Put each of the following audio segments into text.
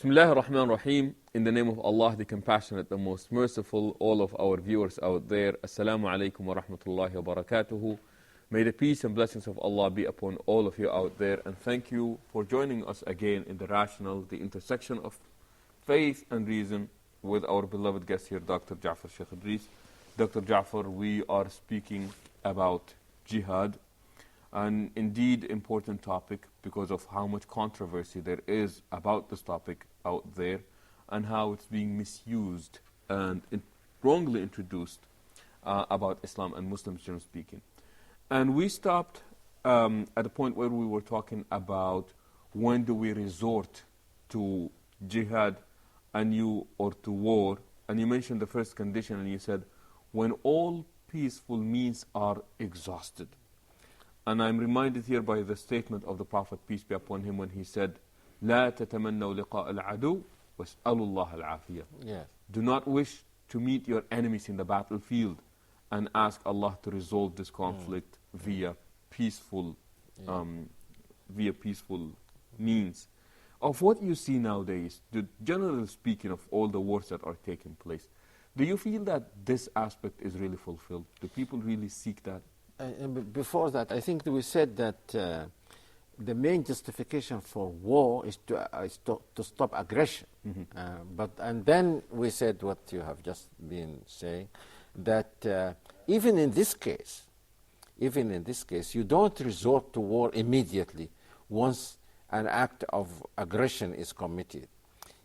Bismillah ar-Rahman ar-Rahim. In the name of Allah, the Compassionate, the Most Merciful, all of our viewers out there, Assalamu alaikum wa rahmatullahi wa barakatuhu. May the peace and blessings of Allah be upon all of you out there, and thank you for joining us again in the rational, the intersection of faith and reason with our beloved guest here, Dr. Sh.Yassir Sheikh Idris. Dr. Ja'far, we are speaking about jihad, an indeed important topic because of how much controversy there is about this topic out there and how it's being misused and wrongly introduced about Islam and Muslims generally speaking. And we stopped at a point where we were talking about when do we resort to jihad or to war, and you mentioned the first condition and you said when all peaceful means are exhausted. And I'm reminded here by the statement of the Prophet, peace be upon him, when he said, لا تتمنوا لقاء العدو واسألوا الله العافية. Yes. Do not wish to meet your enemies in the battlefield and ask Allah to resolve this conflict via peaceful means. Of what you see nowadays, generally speaking, of all the wars that are taking place, do you feel that this aspect is really fulfilled? Do people really seek that? Before that, I think that we said that the main justification for war is to stop aggression. And then we said what you have just been saying, that even in this case, you don't resort to war immediately once an act of aggression is committed.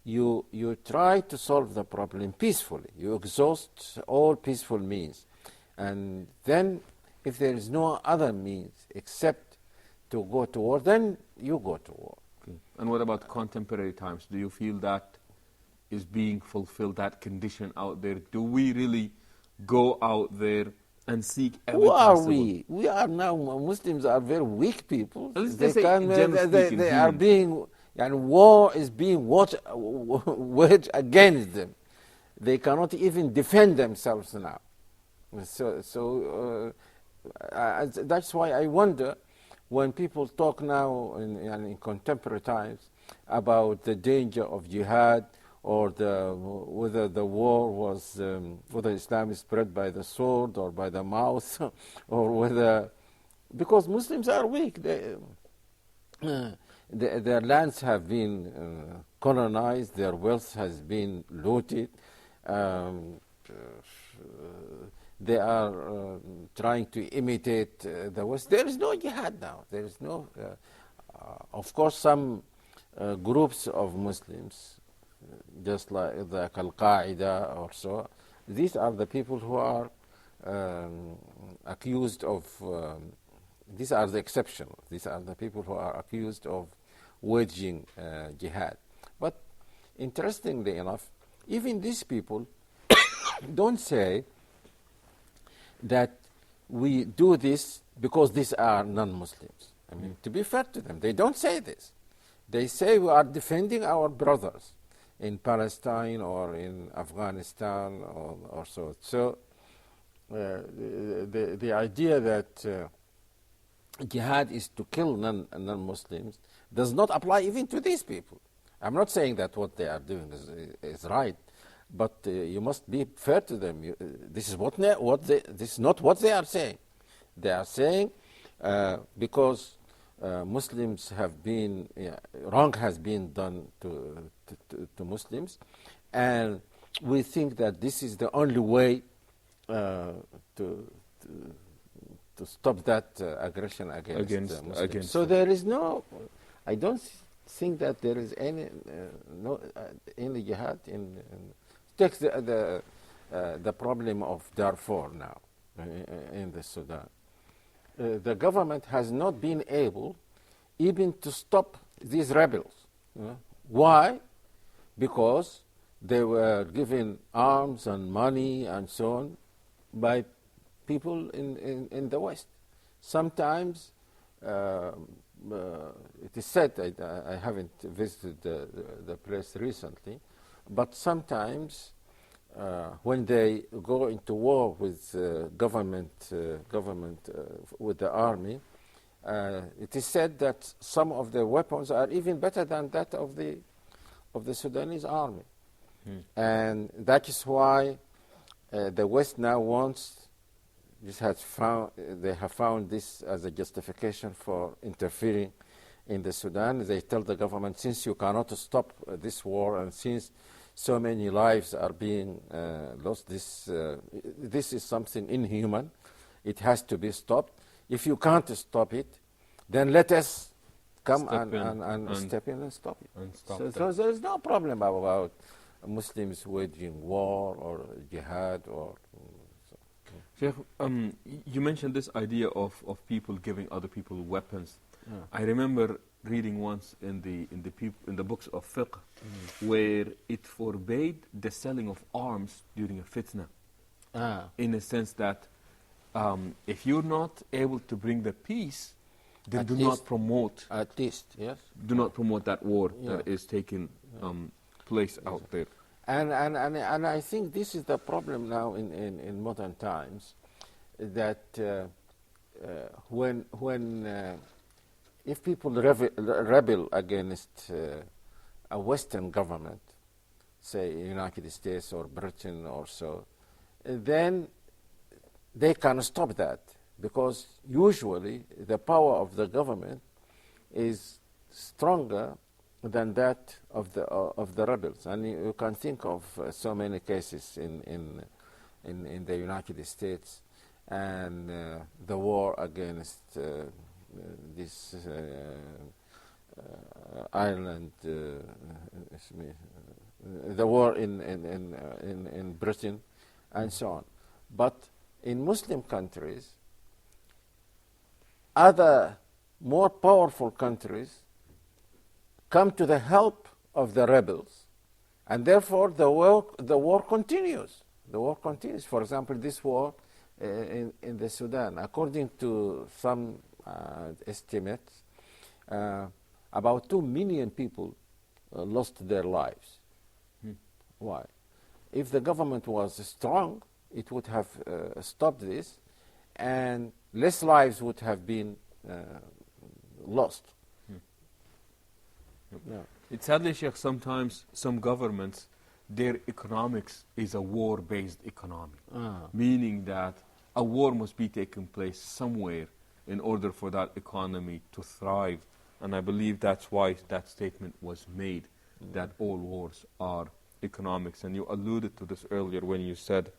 You try to solve the problem peacefully. You exhaust all peaceful means. And then if there is no other means except to go to war, then you go to war. Okay. And what about contemporary times? Do you feel that is being fulfilled, that condition out there? Do we really go out there and seek every Who are possible? we? We are now, Muslims are very weak people. War is being waged against them. They cannot even defend themselves now. That's why I wonder when people talk now in contemporary times about the danger of jihad or whether the war was whether Islam is spread by the sword or by the mouth or because Muslims are weak. Their lands have been colonized, their wealth has been looted. They are trying to imitate the West. There is no jihad now. There is no. Of course, some groups of Muslims, just like the Al-Qaeda or so, these are the people who are accused of. These are the exception. These are the people who are accused of waging jihad. But interestingly enough, even these people don't say that we do this because these are non-Muslims. I mean, to be fair to them, they don't say this. They say we are defending our brothers in Palestine or in Afghanistan or so. So the idea that jihad is to kill non-Muslims does not apply even to these people. I'm not saying that what they are doing is right, but you must be fair to them. This is this is not what they are saying. They are saying because Muslims have been wrong has been done to Muslims, and we think that this is the only way to stop that aggression against Muslims. So there is no. I don't think that there is any jihad in. Take the problem of Darfur now in the Sudan. The government has not been able even to stop these rebels. Why? Because they were given arms and money and so on by people in the West. Sometimes it is said, I haven't visited the place recently, but sometimes when they go into war with government with the army, it is said that some of the weapons are even better than that of the of the Sudanese army. And that is why the West now wants, they have found this as a justification for interfering in the Sudan. They tell the government, since you cannot stop this war and since so many lives are being lost, this is something inhuman. It has to be stopped. If you can't stop it, then let us come and step in and stop it. So there is no problem about Muslims waging war or jihad or. Sheikh, you mentioned this idea of people giving other people weapons. Yeah. I remember reading once in the books of fiqh where it forbade the selling of arms during a fitna. In a sense that if you're not able to bring the peace, then do not promote. At least, yes. Do not promote that war that is taking place out there. And I think this is the problem now in modern times, that when if people rebel against a Western government, say United States or Britain or so, then they can stop that, because usually the power of the government is stronger than that of the rebels. And you can think of so many cases in the United States and the war against this Ireland, the war in Britain, and so on. But in Muslim countries, other more powerful countries come to the help of the rebels, and therefore the war continues. The war continues. For example, this war in the Sudan, according to some estimates, about 2 million people lost their lives. Why? If the government was strong, it would have stopped this, and less lives would have been lost. Yeah. It's sadly, Sheikh, sometimes some governments, their economics is a war-based economy, meaning that a war must be taking place somewhere in order for that economy to thrive. And I believe that's why that statement was made, that all wars are economics. And you alluded to this earlier when you said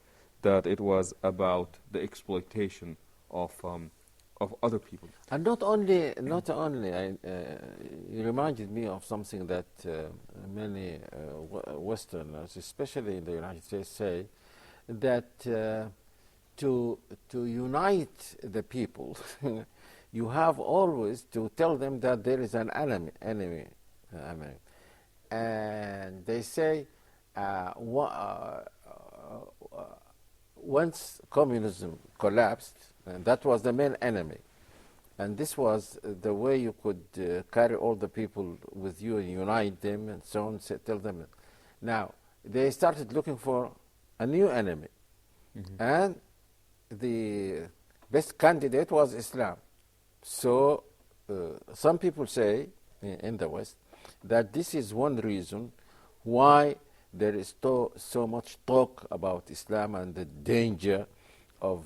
that it was about the exploitation of other people. And not only, you reminded me of something that many Westerners, especially in the United States, say, that to unite the people, you have always to tell them that there is an enemy. And they say, once communism collapsed, and that was the main enemy. And this was the way you could carry all the people with you and unite them and so on, tell them. Now, they started looking for a new enemy. And the best candidate was Islam. So some people say in the West that this is one reason why there is so much talk about Islam and the danger of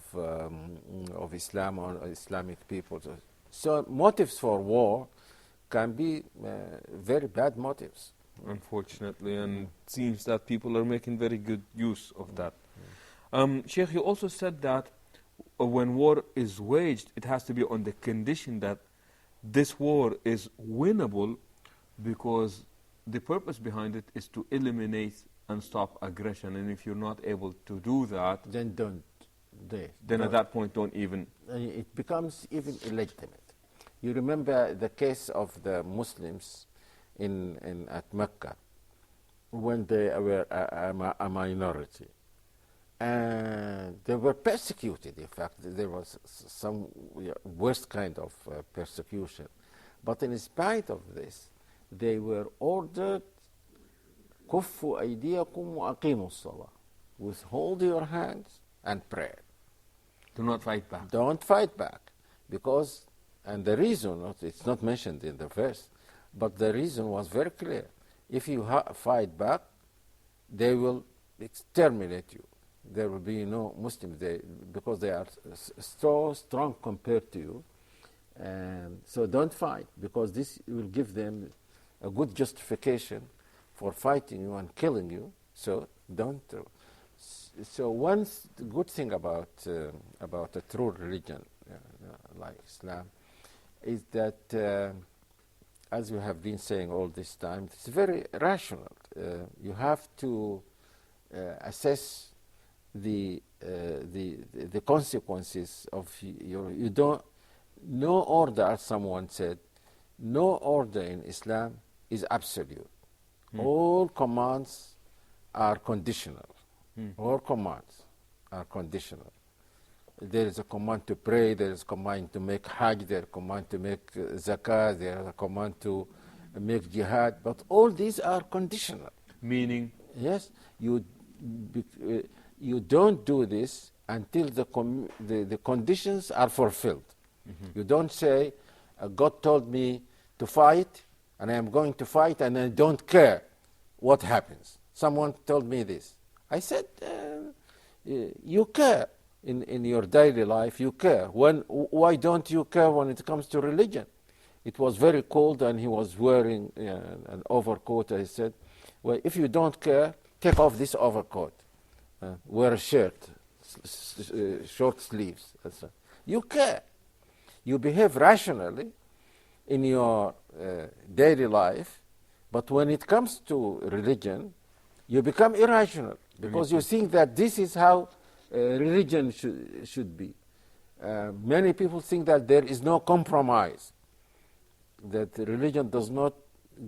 Islam or Islamic people. So motives for war can be very bad motives. Unfortunately, and it seems that people are making very good use of that. Sheikh, you also said that when war is waged, it has to be on the condition that this war is winnable, because the purpose behind it is to eliminate and stop aggression. And if you're not able to do that, then don't. Then at that point, don't even. It becomes even illegitimate. You remember the case of the Muslims at Mecca when they were a minority, and they were persecuted. In fact, there was some worst kind of persecution. But in spite of this, they were ordered, كفوا أيديكم وأقيموا الصلاة. Withhold your hands and pray. Do not fight back. Don't fight back. Because, and the reason, it's not mentioned in the verse, but the reason was very clear. If you fight back, they will exterminate you. There will be no Muslims there because they are so strong compared to you. And so don't fight, because this will give them a good justification for fighting you and killing you. So don't. So one good thing about a true religion like Islam is that, as you have been saying all this time, it's very rational. You have to assess the consequences of you don't. No order, as someone said, no order in Islam is absolute. All commands are conditional. All commands are conditional. There is a command to pray, there is a command to make hajj, there is a command to make zakah, there is a command to make jihad, but all these are conditional. Meaning? Yes, you don't do this until the conditions are fulfilled. You don't say, God told me to fight, and I am going to fight, and I don't care what happens. Someone told me this. I said, you care in your daily life, you care. Why don't you care when it comes to religion? It was very cold, and he was wearing an overcoat. I said, well, if you don't care, take off this overcoat. Wear a shirt, short sleeves. You care. You behave rationally in your daily life, but when it comes to religion, you become irrational, because you think that this is how religion should be. Many people think that there is no compromise, that religion does not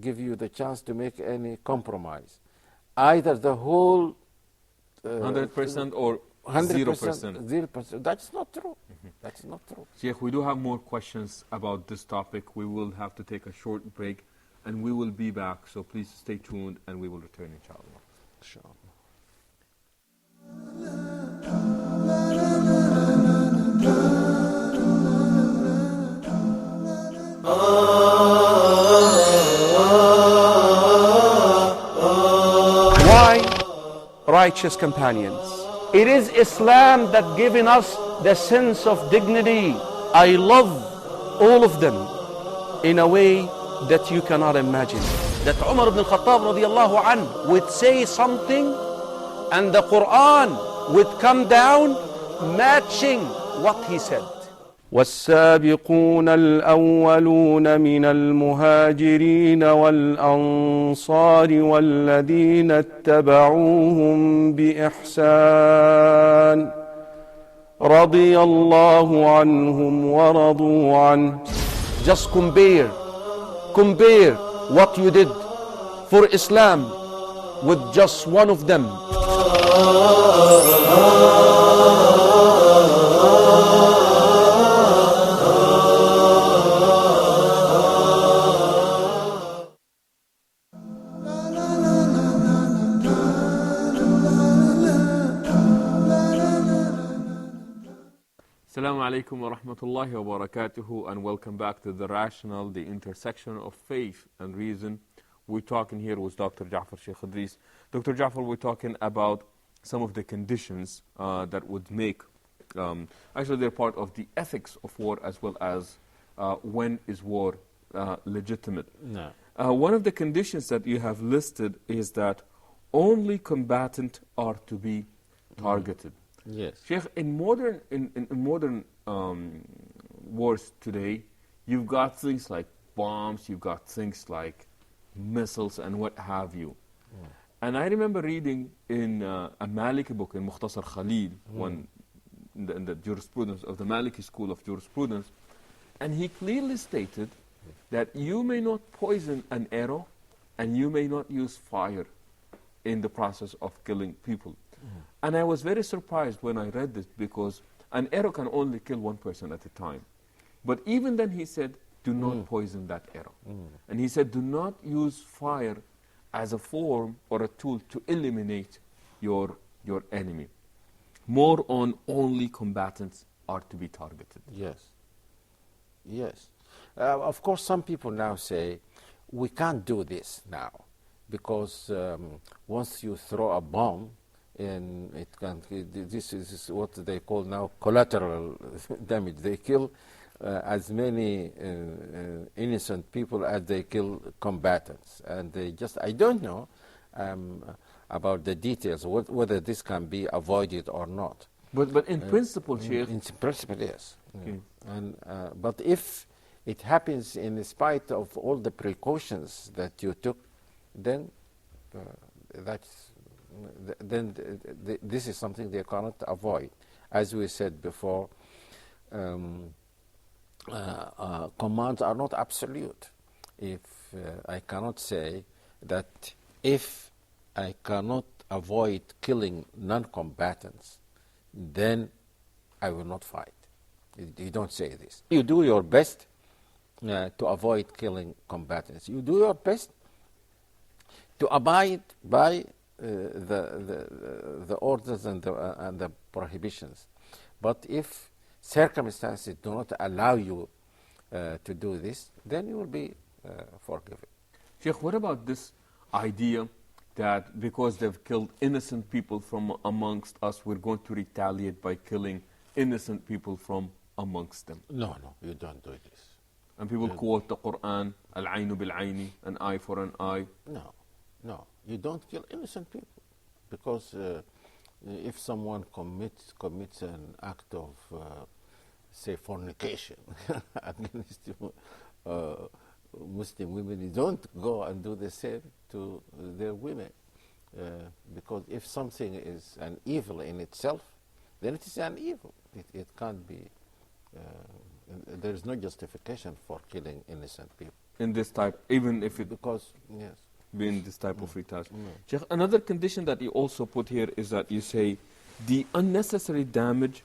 give you the chance to make any compromise. Either the whole 100% or 0%. 0%. That's not true. That's not true. Sheikh, we do have more questions about this topic. We will have to take a short break, and we will be back. So please stay tuned, and we will return, inshallah. Inshallah. Why righteous companions? It is Islam that given us the sense of dignity. I love all of them in a way that you cannot imagine. That Umar ibn al-Khattab radiallahu anhu would say something and the Quran would come down matching what he said. والسابقون الأولون من المهاجرين والأنصار والذين اتبعوهم بإحسان رضي الله عنهم ورضوا عنه. Just compare what you did for Islam with just one of them. Assalamu alaikum wa rahmatullahi wa barakatuhu, and welcome back to The Rational, the intersection of faith and reason. We're talking here with Dr. Sh.Yassir Sheikh Idris. Dr. Jafar, we're talking about some of the conditions that would make, actually they're part of the ethics of war, as well as when is war legitimate. No. One of the conditions that you have listed is that only combatants are to be targeted. Yes. Sheikh, in modern wars today, you've got things like bombs, you've got things like missiles and what have you. And I remember reading in a Maliki book, in Mukhtasar Khalil, in the jurisprudence of the Maliki school of jurisprudence, and he clearly stated that you may not poison an arrow and you may not use fire in the process of killing people. And I was very surprised when I read this, because an arrow can only kill one person at a time. But even then he said, do not poison that arrow. And he said, do not use fire as a form or a tool to eliminate your enemy. More on only combatants are to be targeted. Yes. Yes. Of course, some people now say, we can't do this now. because once you throw a bomb, and this is what they call now collateral damage. They kill as many innocent people as they kill combatants, and I don't know about the details, whether this can be avoided or not. But in principle, Sheikh. In principle, yes. Okay. But if it happens in spite of all the precautions that you took, then this is something they cannot avoid. As we said before, commands are not absolute. If I cannot say that if I cannot avoid killing non-combatants, then I will not fight. You don't say this. You do your best to avoid killing combatants. You do your best to abide by the orders and the prohibitions. But if circumstances do not allow you to do this, then you will be forgiven. Sheikh, what about this idea that because they've killed innocent people from amongst us, we're going to retaliate by killing innocent people from amongst them? No, you don't do this. And people quote the Quran, al-aynu bil-ayni, an eye for an eye. No, you don't kill innocent people, because if someone commits an act of, say, fornication against Muslim women, you don't go and do the same to their women, because if something is an evil in itself, then it is an evil. It can't be. There is no justification for killing innocent people. In this type, even if it being this type of retaliation. Sheikh, another condition that you also put here is that you say the unnecessary damage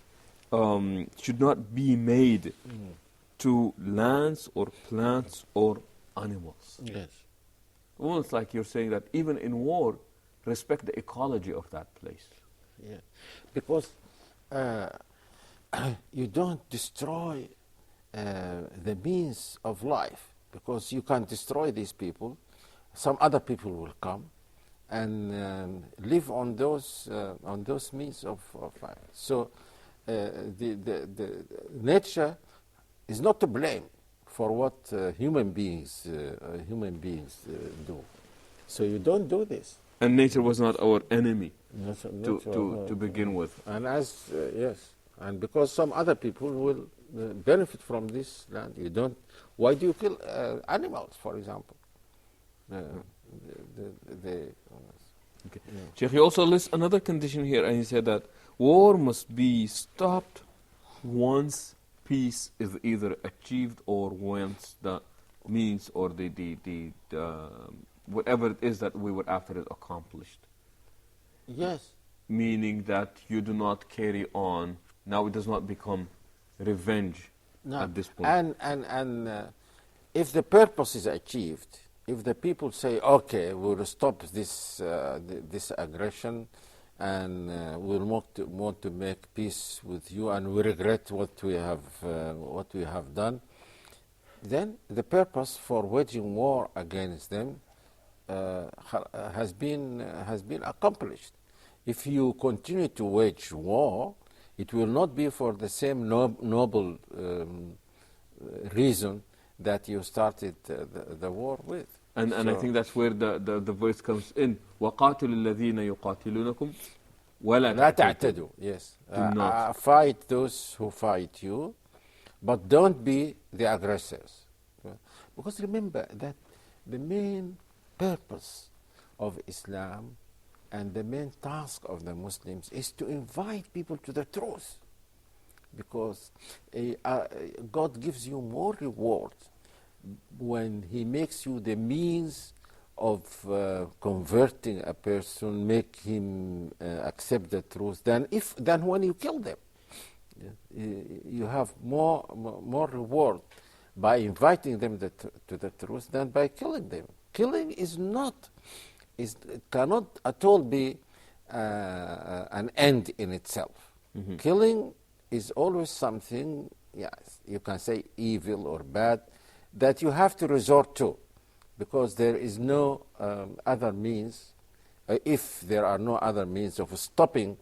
should not be made to lands or plants or animals. Yes. Almost like you're saying that even in war, respect the ecology of that place. Yeah, because you don't destroy the means of life, because you can't destroy these people. Some other people will come and live on those means of life. So the nature is not to blame for what human beings do. So you don't do this. And nature was not our enemy to begin with. And and because some other people will benefit from this land, you don't. Why do you kill animals, for example? Sheikh, he also lists another condition here, and he said that war must be stopped once peace is either achieved or once the means or the whatever it is that we were after is accomplished. Yes. Meaning that you do not carry on. Now it does not become revenge at this point. And if the purpose is achieved, if the people say, okay, we'll stop this aggression, and we'll want to make peace with you, and we regret what we have done, then the purpose for waging war against them has been accomplished. If you continue to wage war, it will not be for the same noble reason that you started the war with. And I think that's where the verse comes in. وَقَاتِلُ الَّذِينَ يُقَاتِلُونَكُمْ وَلَا تَعْتَدُوا. Yes. Do not. Fight those who fight you, but don't be the aggressors. Because remember that the main purpose of Islam and the main task of the Muslims is to invite people to the truth. Because God gives you more reward when He makes you the means of converting a person, make him accept the truth, than when you kill them. You have more reward by inviting them to the truth than by killing them. Killing cannot at all be an end in itself. Mm-hmm. Killing is always something, yes, you can say evil or bad, that you have to resort to. because there is no other means, if there are no other means of stopping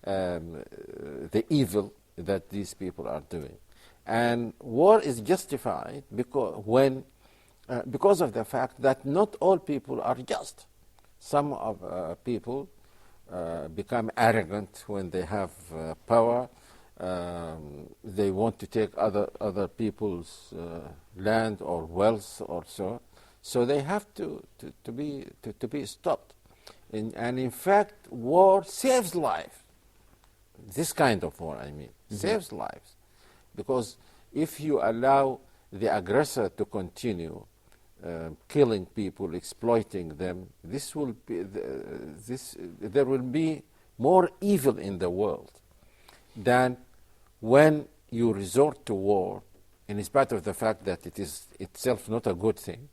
the evil that these people are doing. And war is justified because of the fact that not all people are just. Some of people become arrogant when they have power. They want to take other people's land or wealth or so. So they have to be stopped. And in fact, war saves life. This kind of war, I mean, saves lives. Because if you allow the aggressor to continue killing people, exploiting them, there will be more evil in the world than when you resort to war, in spite of the fact that it is itself not a good thing,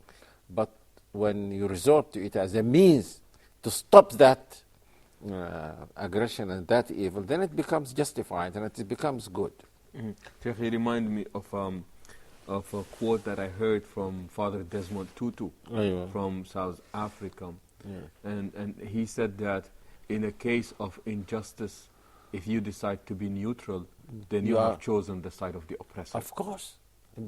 but when you resort to it as a means to stop that aggression and that evil, then it becomes justified and it becomes good. Sheikh, you remind me of a quote that I heard from Father Desmond Tutu from South Africa. And he said that in a case of injustice, if you decide to be neutral, then you have chosen the side of the oppressor. Of course,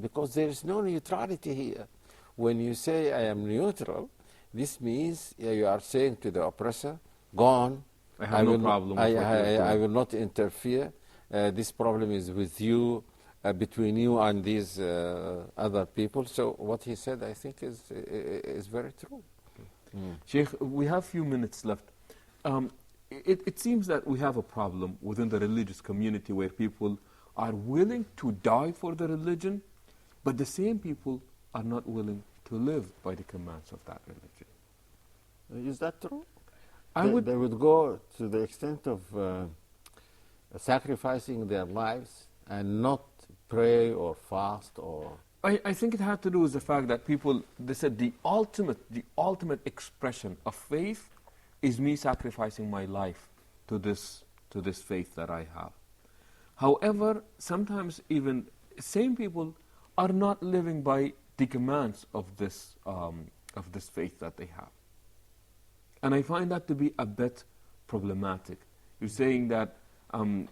because there is no neutrality here. When you say I am neutral, this means you are saying to the oppressor, go on. I have no problem with what you're doing. I will not interfere. This problem is with you, between you and these other people. So what he said, I think, is very true. Sheikh, we have a few minutes left. It seems that we have a problem within the religious community where people are willing to die for the religion, but the same people are not willing to live by the commands of that religion. Is that true? They would go to the extent of sacrificing their lives and not pray or fast or... I think it had to do with the fact that people, they said the ultimate expression of faith is me sacrificing my life to this faith that I have. However, sometimes even same people are not living by the commands of this faith that they have. And I find that to be a bit problematic. You're saying that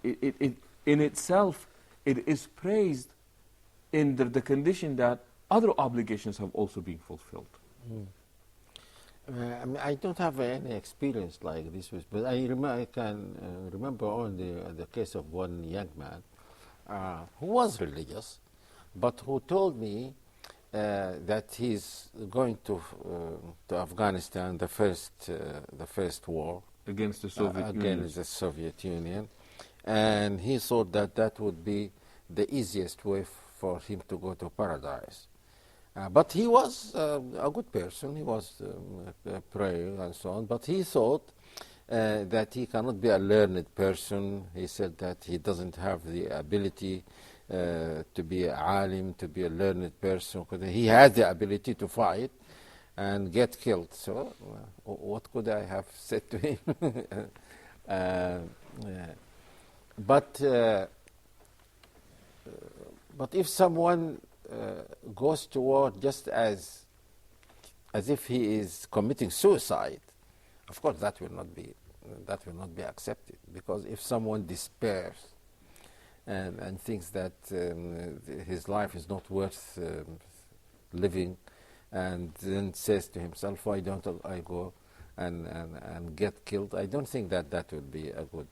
it in itself, it is praised in the condition that other obligations have also been fulfilled. I don't have any experience like this, but I can remember only the case of one young man who was religious, but who told me that he's going to Afghanistan, the first war against the Soviet Union. Against the Soviet Union, and he thought that would be the easiest way for him to go to paradise. But he was a good person. He was praying and so on. But he thought that he cannot be a learned person. He said that he doesn't have the ability to be a alim, to be a learned person. He has the ability to fight and get killed. So what could I have said to him? But if someone goes to war just as if he is committing suicide, of course that will not be accepted. Because if someone despairs and thinks that his life is not worth living, and then says to himself, why don't I go and get killed, I don't think that would be a good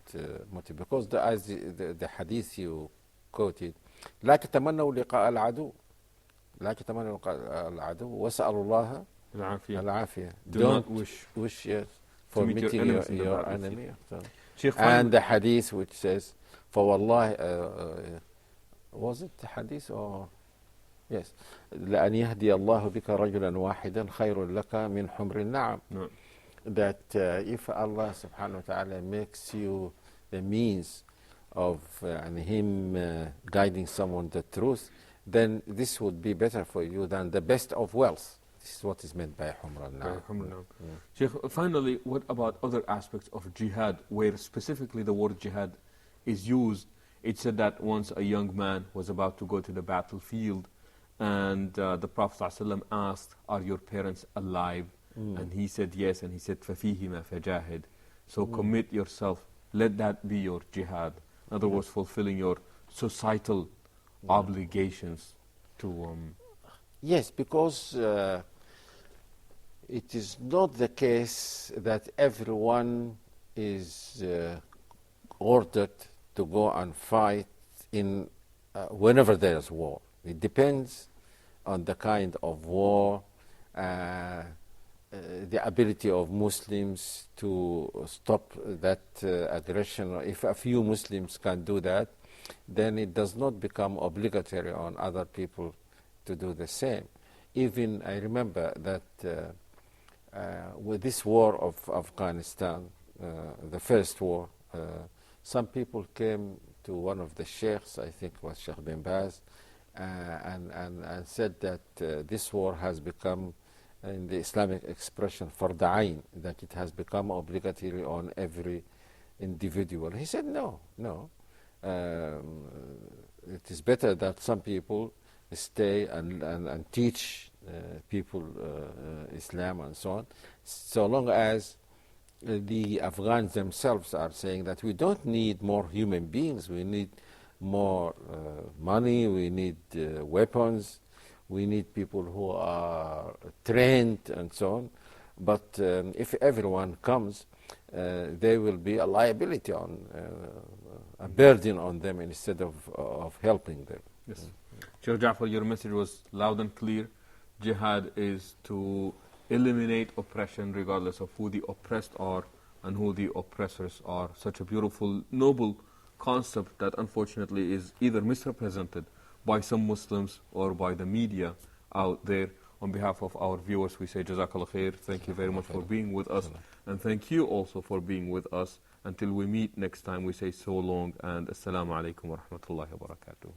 motive. Because as the hadith you quoted, لا تتمنوا لقاء العدو لا تتمنوا لقاء العدو واسألوا الله العافية. Don't wish for meeting your enemy. And the hadith which says, for والله, was it the hadith or... Yes. لأن يهدي الله بك رجلا واحدا خير لك من حمر النعم. That if Allah subhanahu wa ta'ala makes you the means of him guiding someone the truth, then this would be better for you than the best of wealth. This is what is meant by Humra al-Na'am. Sheikh, finally, what about other aspects of jihad, where specifically the word jihad is used? It said that once a young man was about to go to the battlefield, And the Prophet ﷺ asked, are your parents alive? And he said yes, and he said, فَفِيهِمَا فَجَاهِدْ. So commit yourself, let that be your jihad. In other words, fulfilling your societal obligations to... Yes, because it is not the case that everyone is ordered to go and fight in whenever there is war. It depends on the kind of war, the ability of Muslims to stop that aggression. If a few Muslims can do that, then it does not become obligatory on other people to do the same. Even I remember that with this war of Afghanistan, the first war, some people came to one of the sheikhs, I think it was Sheikh bin Baz, and said that this war has become, in the Islamic expression, fard ayn, that it has become obligatory on every individual. He said, no. It is better that some people stay and teach people Islam and so on, so long as the Afghans themselves are saying that we don't need more human beings, we need more money, we need weapons, we need people who are trained and so on. But if everyone comes, there will be a liability on, a burden on them instead of helping them. Yes. Sheikh Ja'far, your message was loud and clear. Jihad is to eliminate oppression regardless of who the oppressed are and who the oppressors are. Such a beautiful, noble concept that unfortunately is either misrepresented by some Muslims or by the media out there. On behalf of our viewers, we say Jazakallah khair. Thank you very much for being with us. And thank you also for being with us. Until we meet next time, we say so long and Assalamu alaikum wa rahmatullahi wa barakatuh.